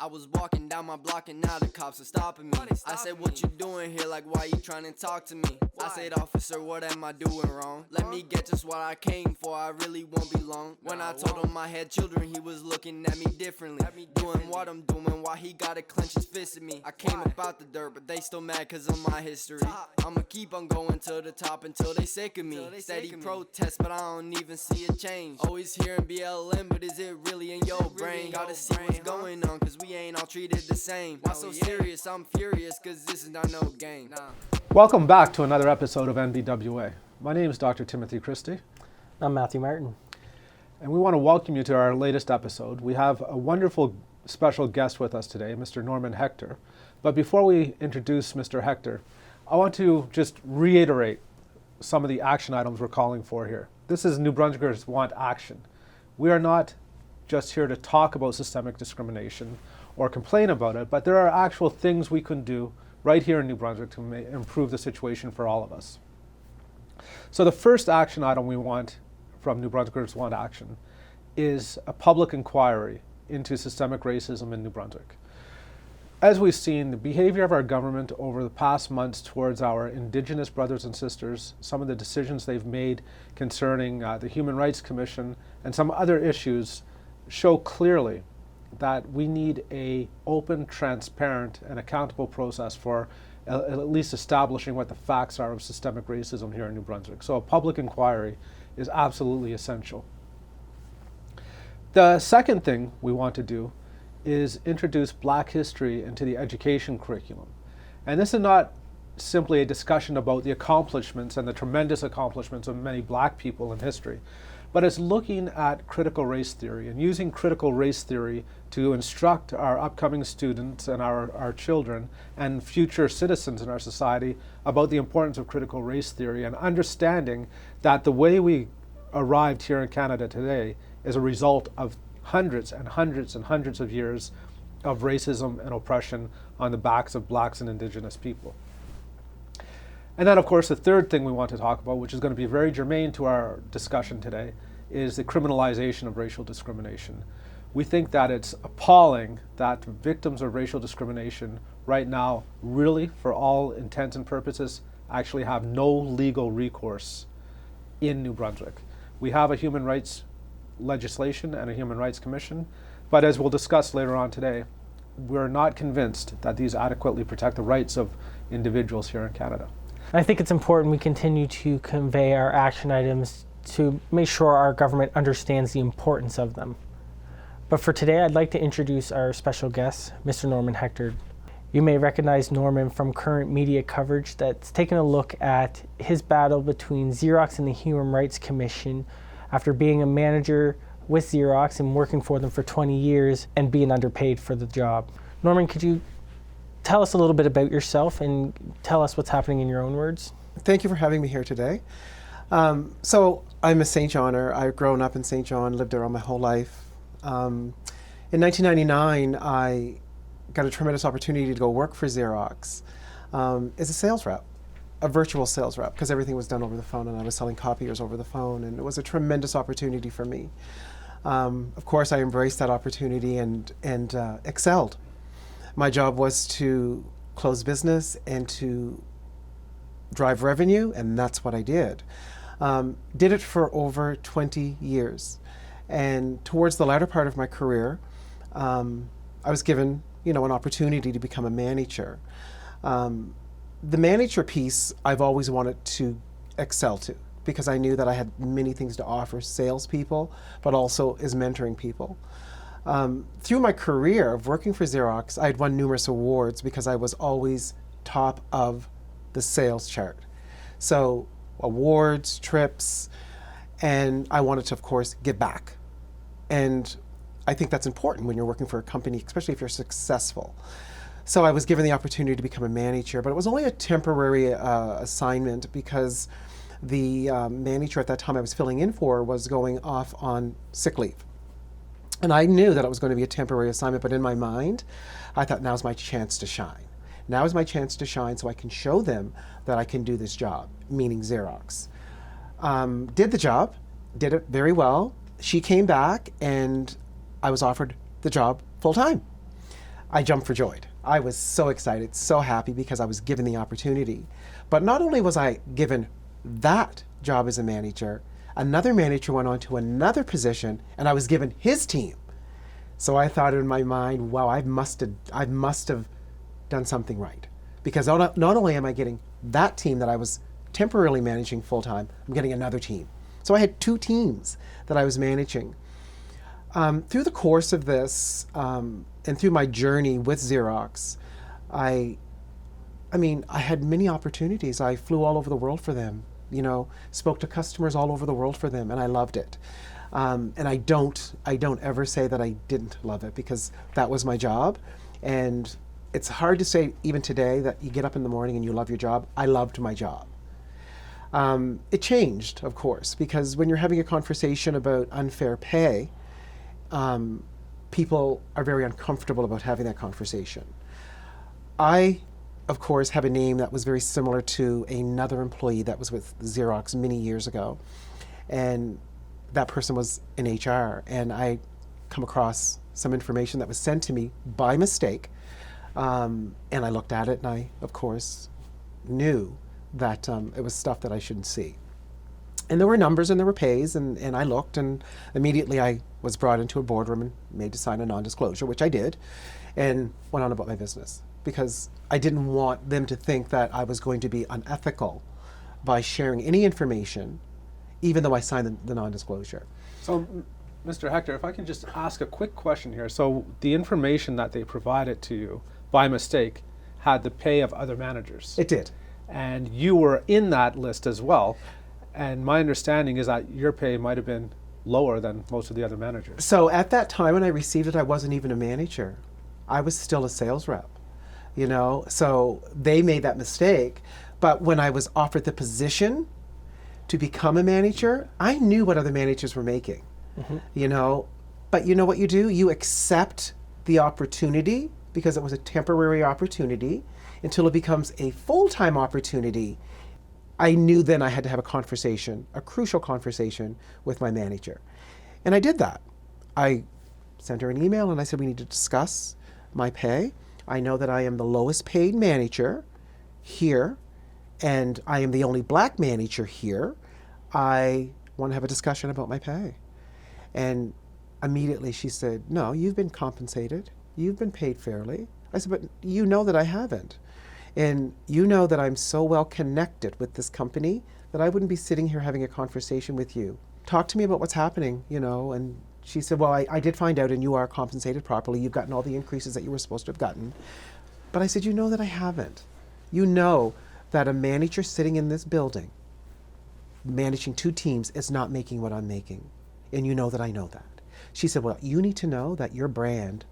I was walking down my block and now the cops are stopping me. I said, what you doing here? Like, why you trying to talk to me? I said, officer, what am I doing wrong? Let me get just what I came for, I really won't be long. When I told him I had children, he was looking at me differently. Doing what I'm doing, why he gotta clench his fist at me. I came about the dirt, but they still mad cause of my history. I'ma keep on going to the top until they sick of me. Steady protest, but I don't even see a change. Always hearing BLM, but is it really in your brain? Gotta see what's going on, cause we ain't all treated the same. Why so serious? I'm furious, cause this is not no game. Welcome back to another episode of NBWA. My name is Dr. Timothy Christie. I'm Matthew Martin. And we want to welcome you to our latest episode. We have a wonderful special guest with us today, Mr. Norman Hector. But before we introduce Mr. Hector, I want to just reiterate some of the action items we're calling for here. This is New Brunswickers Want Action. We are not just here to talk about systemic discrimination or complain about it, but there are actual things we can do right here in New Brunswick to improve the situation for all of us. So the first action item we want from New Brunswickers Want Action is a public inquiry into systemic racism in New Brunswick. As we've seen, the behavior of our government over the past months towards our Indigenous brothers and sisters, some of the decisions they've made concerning the Human Rights Commission and some other issues show clearly that we need an open, transparent, and accountable process for at least establishing what the facts are of systemic racism here in New Brunswick. So a public inquiry is absolutely essential. The second thing we want to do is introduce Black history into the education curriculum. And this is not simply a discussion about the accomplishments and the tremendous accomplishments of many Black people in history, but it's looking at critical race theory and using critical race theory to instruct our upcoming students and our children and future citizens in our society about the importance of critical race theory and understanding that the way we arrived here in Canada today is a result of hundreds and hundreds and hundreds of years of racism and oppression on the backs of Blacks and Indigenous people. And then, of course, the third thing we want to talk about, which is going to be very germane to our discussion today, is the criminalization of racial discrimination. We think that it's appalling that victims of racial discrimination right now, really, for all intents and purposes, actually have no legal recourse in New Brunswick. We have a human rights legislation and a Human Rights Commission, but as we'll discuss later on today, we're not convinced that these adequately protect the rights of individuals here in Canada. I think it's important we continue to convey our action items to make sure our government understands the importance of them. But for today, I'd like to introduce our special guest, Mr. Norman Hector. You may recognize Norman from current media coverage that's taken a look at his battle between Xerox and the Human Rights Commission after being a manager with Xerox and working for them for 20 years and being underpaid for the job. Norman, could you tell us a little bit about yourself and tell us what's happening in your own words? Thank you for having me here today. So I'm a St. Johner. I've grown up in St. John, lived there all my whole life. In 1999, I got a tremendous opportunity to go work for Xerox as a sales rep, a virtual sales rep, because everything was done over the phone and I was selling copiers over the phone, and it was a tremendous opportunity for me. Of course, I embraced that opportunity and excelled. My job was to close business and to drive revenue, and that's what I did. Did it for over 20 years. And towards the latter part of my career, I was given, an opportunity to become a manager. The manager piece I've always wanted to excel to, because I knew that I had many things to offer salespeople, but also as mentoring people. Through my career of working for Xerox, I had won numerous awards because I was always top of the sales chart. So awards, trips, and I wanted to, of course, give back. And I think that's important when you're working for a company, especially if you're successful. So I was given the opportunity to become a manager, but it was only a temporary assignment because the manager at that time I was filling in for was going off on sick leave. And I knew that it was going to be a temporary assignment, but in my mind, I thought, now's my chance to shine. Now is my chance to shine so I can show them that I can do this job, meaning Xerox. Did the job, did it very well. She came back and I was offered the job full time. I jumped for joy. I was so excited, so happy because I was given the opportunity. But not only was I given that job as a manager, another manager went on to another position and I was given his team. So I thought in my mind, wow, I must have done something right. Because not only am I getting that team that I was temporarily managing full-time, I'm getting another team. So I had 2 teams that I was managing. Through the course of this, and through my journey with Xerox, I had many opportunities. I flew all over the world for them, spoke to customers all over the world for them, and I loved it. And I don't ever say that I didn't love it, because that was my job. And it's hard to say even today that you get up in the morning and you love your job. I loved my job. It changed, of course, because when you're having a conversation about unfair pay, people are very uncomfortable about having that conversation. I, of course, have a name that was very similar to another employee that was with Xerox many years ago. And that person was in HR. And I come across some information that was sent to me by mistake. And I looked at it and I, of course, knew that it was stuff that I shouldn't see. And there were numbers and there were pays, and I looked, and immediately I was brought into a boardroom and made to sign a non-disclosure, which I did, and went on about my business, because I didn't want them to think that I was going to be unethical by sharing any information, even though I signed the non-disclosure. So, Mr. Hector, if I can just ask a quick question here. So the information that they provided to you by mistake had the pay of other managers. It did. And you were in that list as well. And my understanding is that your pay might have been lower than most of the other managers. So at that time when I received it, I wasn't even a manager. I was still a sales rep, So they made that mistake. But when I was offered the position to become a manager, I knew what other managers were making, But you know what you do? You accept the opportunity, because it was a temporary opportunity, until it becomes a full-time opportunity. I knew then I had to have a crucial conversation with my manager. And I did that. I sent her an email and I said, we need to discuss my pay. I know that I am the lowest paid manager here, and I am the only black manager here. I want to have a discussion about my pay. And immediately she said, no, you've been compensated. You've been paid fairly. I said, but you know that I haven't. And you know that I'm so well connected with this company that I wouldn't be sitting here having a conversation with you. Talk to me about what's happening, And she said, well, I did find out, and you are compensated properly. You've gotten all the increases that you were supposed to have gotten. But I said, you know that I haven't. You know that a manager sitting in this building, managing 2 teams, is not making what I'm making. And you know that I know that. She said, well, you need to know that your brand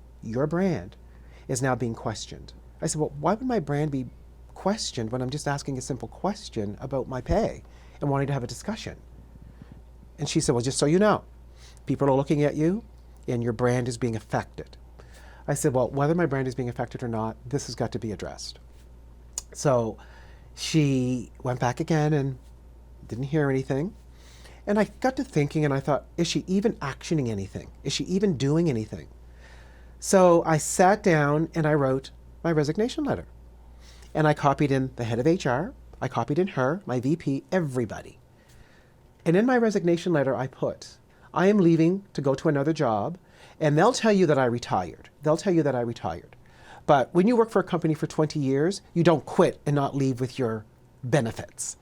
is now being questioned. I said, well, why would my brand be questioned when I'm just asking a simple question about my pay and wanting to have a discussion? And she said, well, just so you know, people are looking at you and your brand is being affected. I said, well, whether my brand is being affected or not, this has got to be addressed. So she went back again and didn't hear anything. And I got to thinking and I thought, is she even actioning anything? Is she even doing anything? So I sat down and I wrote my resignation letter. And I copied in the head of HR, I copied in her, my VP, everybody. And in my resignation letter, I put, I am leaving to go to another job, and they'll tell you that I retired. But when you work for a company for 20 years, you don't quit and not leave with your benefits.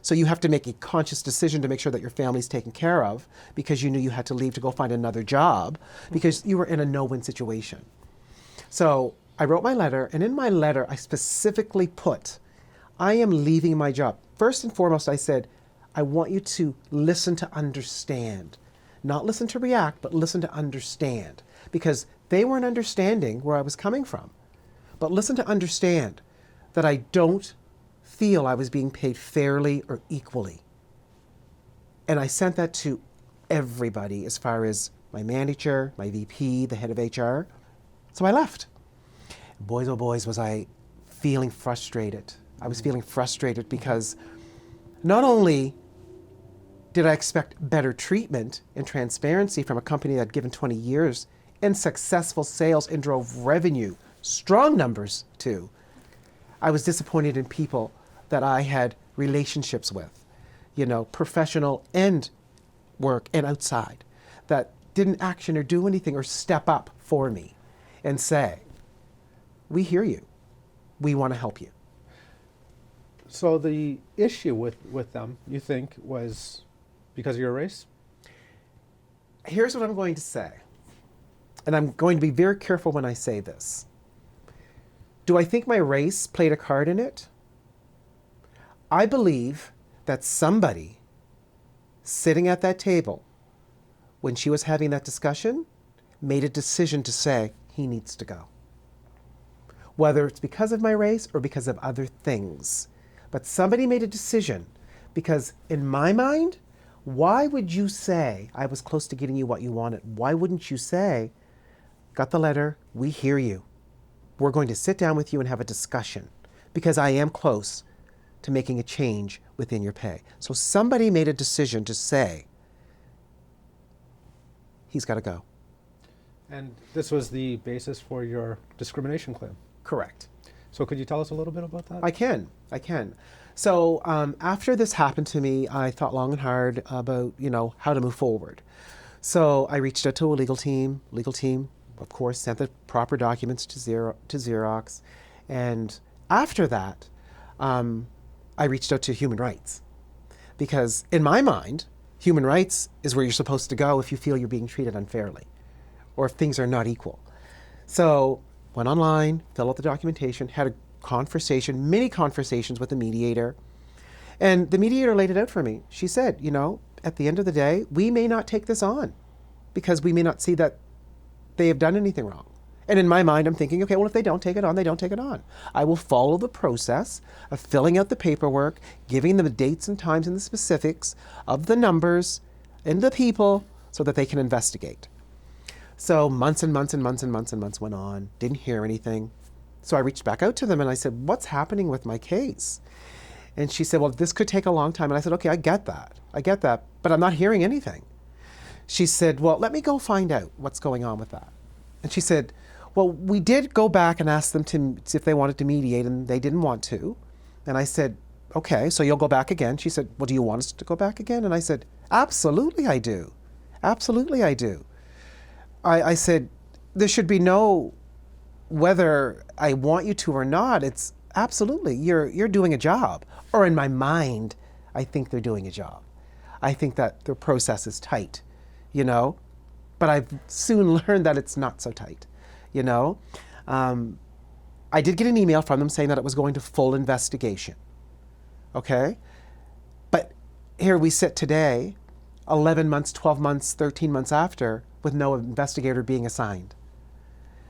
So you have to make a conscious decision to make sure that your family's taken care of, because you knew you had to leave to go find another job because you were in a no-win situation. So I wrote my letter, and in my letter, I specifically put, I am leaving my job. First and foremost, I said, I want you to listen to understand. Not listen to react, but listen to understand. Because they weren't understanding where I was coming from. But listen to understand that I don't feel I was being paid fairly or equally. And I sent that to everybody, as far as my manager, my VP, the head of HR. So I left. Boys, oh boys, was I feeling frustrated. I was feeling frustrated because not only did I expect better treatment and transparency from a company that had given 20 years and successful sales and drove revenue strong numbers too. I was disappointed in people that I had relationships with, professional and work and outside, that didn't action or do anything or step up for me and say, we hear you, we want to help you. So the issue with them, you think, was because of your race? Here's what I'm going to say, and I'm going to be very careful when I say this. Do I think my race played a card in it? I believe that somebody sitting at that table when she was having that discussion made a decision to say, he needs to go. Whether it's because of my race or because of other things. But somebody made a decision because in my mind, why would you say, I was close to getting you what you wanted? Why wouldn't you say, got the letter, we hear you. We're going to sit down with you and have a discussion because I am close to making a change within your pay. So somebody made a decision to say, he's got to go. And this was the basis for your discrimination claim? Correct. So could you tell us a little bit about that? I can. So after this happened to me, I thought long and hard about, how to move forward. So I reached out to a legal team. Legal team, of course, sent the proper documents to Xerox. And after that, I reached out to Human Rights. Because in my mind, Human Rights is where you're supposed to go if you feel you're being treated unfairly or if things are not equal. So went online, filled out the documentation, had a conversation, many conversations with the mediator. And the mediator laid it out for me. She said, at the end of the day, we may not take this on because we may not see that they have done anything wrong. And in my mind, I'm thinking, okay, well, if they don't take it on, they don't take it on. I will follow the process of filling out the paperwork, giving them the dates and times and the specifics of the numbers and the people so that they can investigate. So months and months and months and months and months went on, didn't hear anything. So I reached back out to them and I said, what's happening with my case? And she said, well, this could take a long time. And I said, okay, I get that, but I'm not hearing anything. She said, well, let me go find out what's going on with that. And she said, well, we did go back and ask them to see if they wanted to mediate and they didn't want to. And I said, okay, so you'll go back again. She said, well, do you want us to go back again? And I said, absolutely I do. Absolutely I do. I said, there should be no whether I want you to or not. It's absolutely, you're doing a job. Or in my mind, I think they're doing a job. I think that the process is tight, but I've soon learned that it's not so tight, I did get an email from them saying that it was going to full investigation, okay? But here we sit today, 11 months, 12 months, 13 months after, with no investigator being assigned.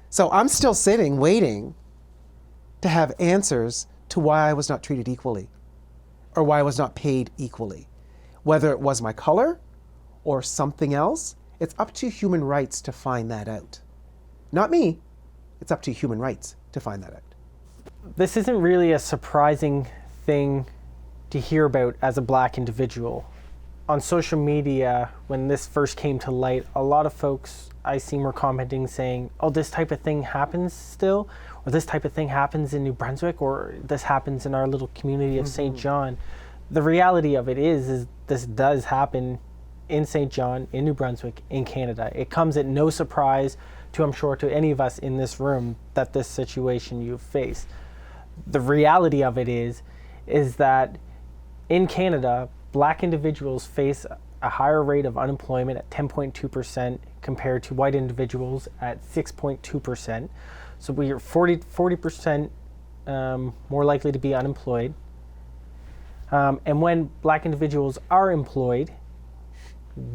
So I'm still sitting, waiting to have answers to why I was not treated equally or why I was not paid equally. Whether it was my color or something else, it's up to Human Rights to find that out. Not me, it's up to Human Rights to find that out. This isn't really a surprising thing to hear about as a Black individual. On social media, when this first came to light, a lot of folks I seen were commenting saying, oh, this type of thing happens still, or this type of thing happens in New Brunswick, or this happens in our little community of St. John. The reality of it is this does happen in St. John, in New Brunswick, in Canada. It comes at no surprise to, I'm sure, to any of us in this room that this situation you face. The reality of it is that in Canada, Black individuals face a higher rate of unemployment at 10.2% compared to white individuals at 6.2%. So we are 40% more likely to be unemployed. And when Black individuals are employed,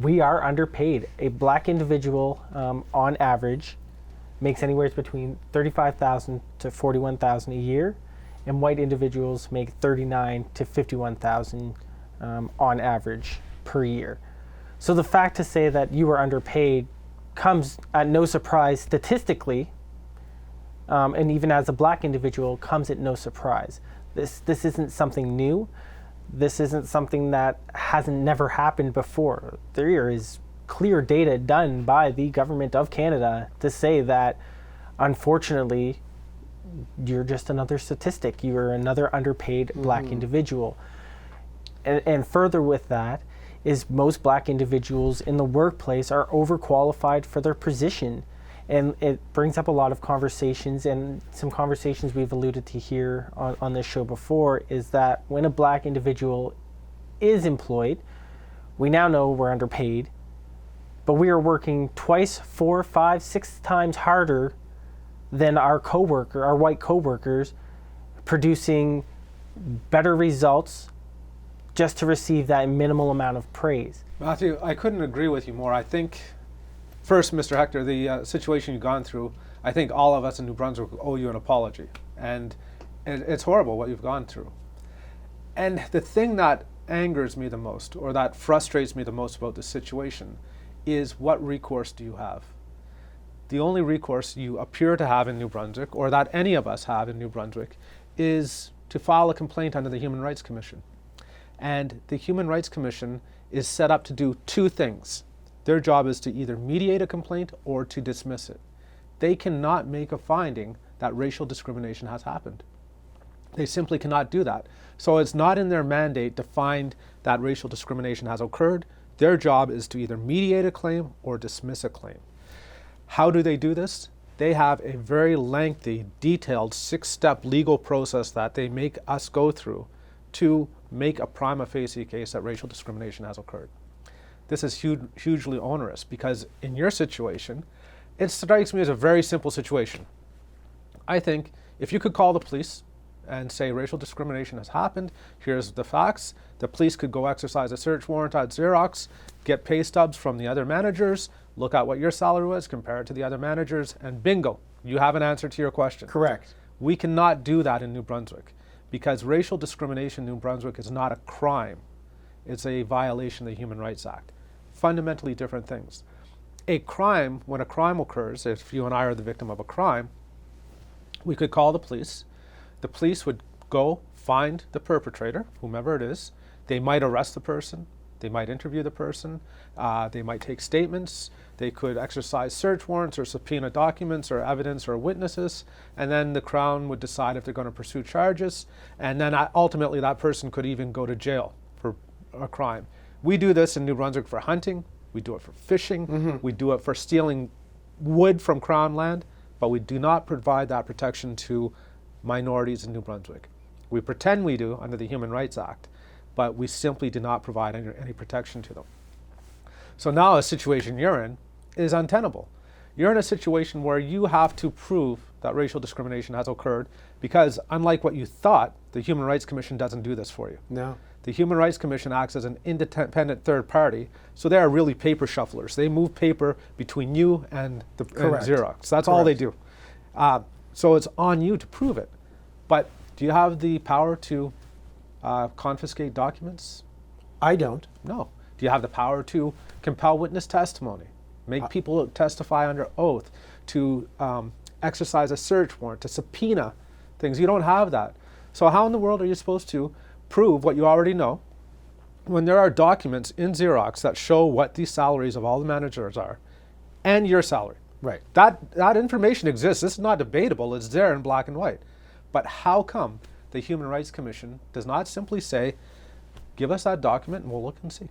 we are underpaid. A Black individual, on average, makes anywhere between $35,000 to $41,000 a year, and white individuals make $39,000 to $51,000 on average per year. So the fact to say that you are underpaid comes at no surprise statistically, and even as a Black individual, comes at no surprise. This isn't something new. This isn't something that hasn't never happened before. There is clear data done by the government of Canada to say that, unfortunately, you're just another statistic. You're another underpaid black individual. And further with that is most black individuals in the workplace are overqualified for their position. And it brings up a lot of conversations, and some conversations we've alluded to here on this show before is that when a black individual is employed, we now know we're underpaid, but we are working twice, 4, 5, 6 times harder than our white coworkers, producing better results just to receive that minimal amount of praise. Matthew, I couldn't agree with you more. I think, first, Mr. Hector, the situation you've gone through, I think all of us in New Brunswick owe you an apology. And it's horrible what you've gone through. And the thing that angers me the most, or that frustrates me the most about this situation, is what recourse do you have? The only recourse you appear to have in New Brunswick, or that any of us have in New Brunswick, is to file a complaint under the Human Rights Commission. And the Human Rights Commission is set up to do 2 things. Their job is to either mediate a complaint or to dismiss it. They cannot make a finding that racial discrimination has happened. They simply cannot do that. So it's not in their mandate to find that racial discrimination has occurred. Their job is to either mediate a claim or dismiss a claim. How do they do this? They have a very lengthy, detailed 6-step legal process that they make us go through to make a prima facie case that racial discrimination has occurred. This is hugely onerous because in your situation, it strikes me as a very simple situation. I think if you could call the police and say racial discrimination has happened, here's the facts, the police could go exercise a search warrant at Xerox, get pay stubs from the other managers, look at what your salary was, compare it to the other managers, and bingo, you have an answer to your question. Correct. We cannot do that in New Brunswick because racial discrimination in New Brunswick is not a crime. It's a violation of the Human Rights Act. Fundamentally different things. A crime, when a crime occurs, if you and I are the victim of a crime, we could call the police. The police would go find the perpetrator, whomever it is. They might arrest the person. They might interview the person. They might take statements. They could exercise search warrants or subpoena documents or evidence or witnesses. And then the Crown would decide if they're going to pursue charges. And then ultimately that person could even go to jail for a crime. We do this in New Brunswick for hunting. We do it for fishing. We do it for stealing wood from Crown land. But we do not provide that protection to minorities in New Brunswick. We pretend we do under the Human Rights Act, but we simply do not provide any protection to them. So now a situation you're in is untenable. You're in a situation where you have to prove that racial discrimination has occurred because unlike what you thought, the Human Rights Commission doesn't do this for you. No. The Human Rights Commission acts as an independent third party, so they are really paper shufflers. They move paper between you and Xerox. That's all they do. So it's on you to prove it. But do you have the power to confiscate documents? I don't. No. Do you have the power to compel witness testimony, make people testify under oath, to exercise a search warrant, to subpoena things? You don't have that. So how in the world are you supposed to prove what you already know when there are documents in Xerox that show what the salaries of all the managers are and your salary? Right. That information exists. This is not debatable. It's there in black and white. But how come the Human Rights Commission does not simply say, give us that document and we'll look and see?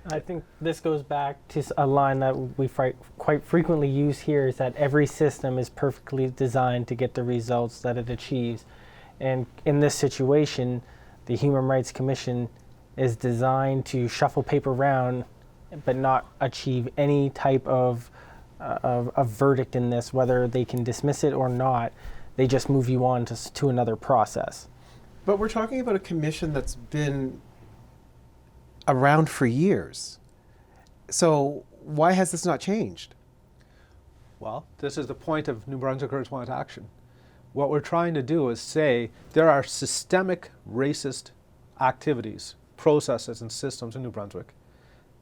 I think this goes back to a line that we quite frequently use here, is that every system is perfectly designed to get the results that it achieves. And in this situation, the Human Rights Commission is designed to shuffle paper around but not achieve any type of verdict in this, whether they can dismiss it or not. They just move you on to another process. But we're talking about a commission that's been around for years. So why has this not changed? Well, this is the point of New Brunswickers Want Action. What we're trying to do is say there are systemic racist activities, processes, and systems in New Brunswick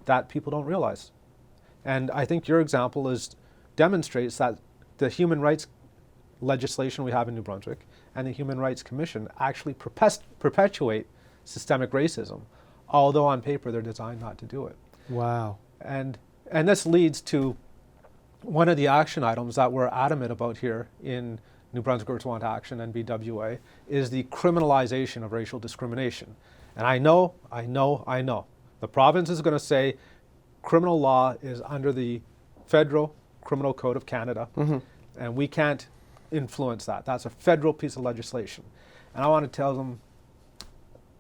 that people don't realize. And I think your example demonstrates that the human rights legislation we have in New Brunswick and the Human Rights Commission actually perpetuate systemic racism, although on paper they're designed not to do it. Wow. And this leads to one of the action items that we're adamant about here in New Brunswickers Want Action, NBWA, is the criminalization of racial discrimination. And I know, the province is going to say criminal law is under the Federal Criminal Code of Canada, and we can't influence that. That's a federal piece of legislation. And I want to tell them,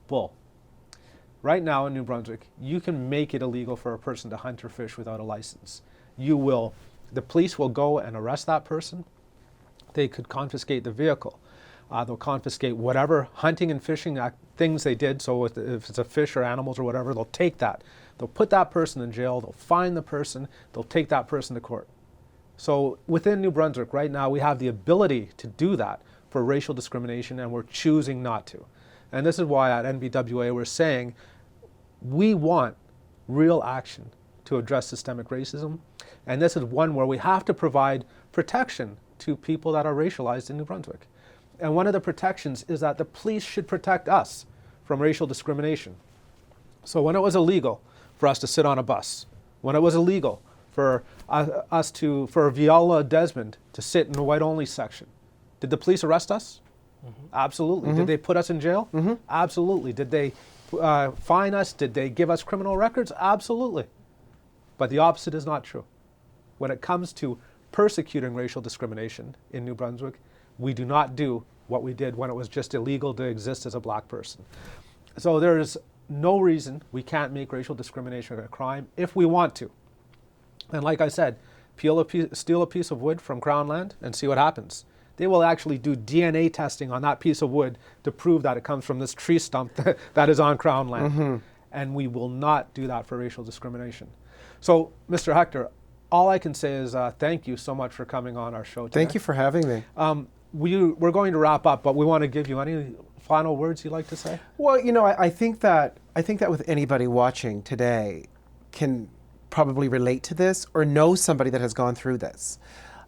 bull. Right now in New Brunswick, you can make it illegal for a person to hunt or fish without a license. The police will go and arrest that person. They could confiscate the vehicle. They'll confiscate whatever hunting and fishing things they did. So if it's a fish or animals or whatever, they'll take that. They'll put that person in jail. They'll fine the person. They'll take that person to court. So within New Brunswick right now, we have the ability to do that for racial discrimination, and we're choosing not to. And this is why at NBWA we're saying we want real action to address systemic racism. And this is one where we have to provide protection to people that are racialized in New Brunswick. And one of the protections is that the police should protect us from racial discrimination. So when it was illegal for us to sit on a bus, when it was illegal for for Viola Desmond to sit in the white-only section, did the police arrest us? Absolutely. Did they put us in jail? Absolutely. Did they fine us? Did they give us criminal records? Absolutely. But the opposite is not true. When it comes to persecuting racial discrimination in New Brunswick, we do not do what we did when it was just illegal to exist as a black person. So there is no reason we can't make racial discrimination a crime if we want to. And like I said, steal a piece of wood from Crown land and see what happens. They will actually do DNA testing on that piece of wood to prove that it comes from this tree stump that is on Crown land. And we will not do that for racial discrimination. So, Mr. Hector, all I can say is thank you so much for coming on our show today. Thank you for having me. We're going to wrap up, but we want to give you any final words you'd like to say? Well, you know, I think that with anybody watching today can probably relate to this or know somebody that has gone through this.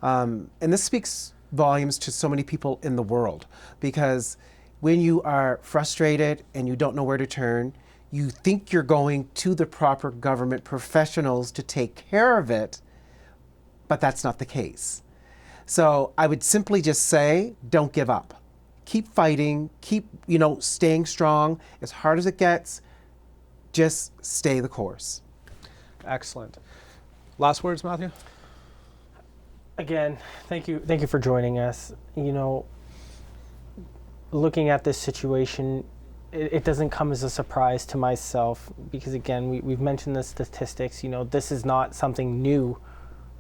And this speaks volumes to so many people in the world, because when you are frustrated and you don't know where to turn, you think you're going to the proper government professionals to take care of it, but that's not the case. So I would simply just say, don't give up. Keep fighting, keep, staying strong as hard as it gets. Just stay the course. Excellent. Last words, Matthew? Again, thank you for joining us. Looking at this situation, it doesn't come as a surprise to myself, because again, we've mentioned the statistics. This is not something new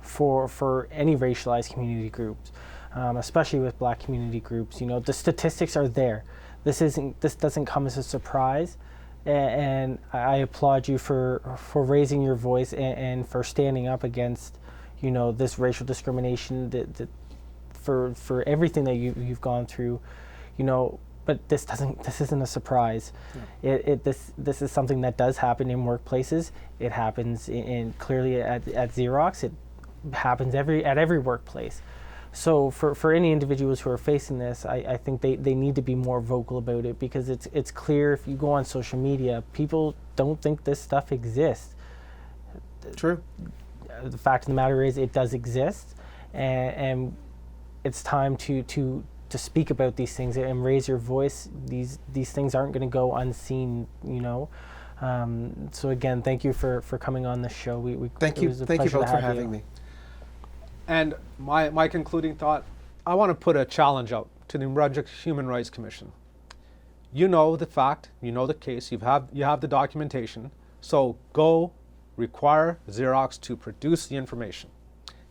for any racialized community groups, especially with black community groups. The statistics are there. This doesn't come as a surprise, and I applaud you for raising your voice and for standing up against this racial discrimination for everything that you've gone through. But this isn't a surprise. Yeah. This is something that does happen in workplaces. It happens clearly at Xerox. It happens at every workplace. So for any individuals who are facing this, I think they need to be more vocal about it, because it's clear if you go on social media, people don't think this stuff exists. True. The fact of the matter is, it does exist, and it's time to speak about these things and raise your voice. These things aren't going to go unseen, So again, thank you for coming on the show. Thank you both for having me. And my concluding thought, I want to put a challenge out to the Brunswick Human Rights Commission. You know the fact, you know the case, you have the documentation, so go require Xerox to produce the information.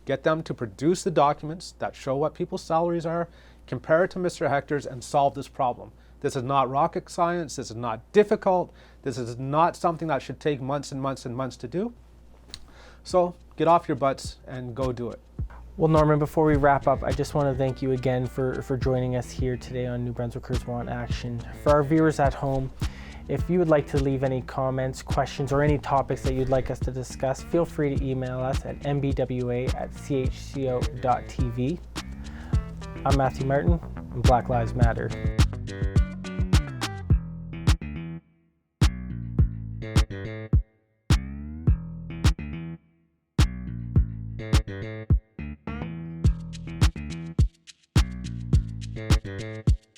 Get them to produce the documents that show what people's salaries are, compare it to Mr. Hector's, and solve this problem. This is not rocket science, this is not difficult, this is not something that should take months and months and months to do. So get off your butts and go do it. Well, Norman, before we wrap up, I just want to thank you again for joining us here today on New Brunswickers Want Action. For our viewers at home, if you would like to leave any comments, questions, or any topics that you'd like us to discuss, feel free to email us at nbwa@chco.tv. I'm Matthew Martin, and Black Lives Matter. Bye.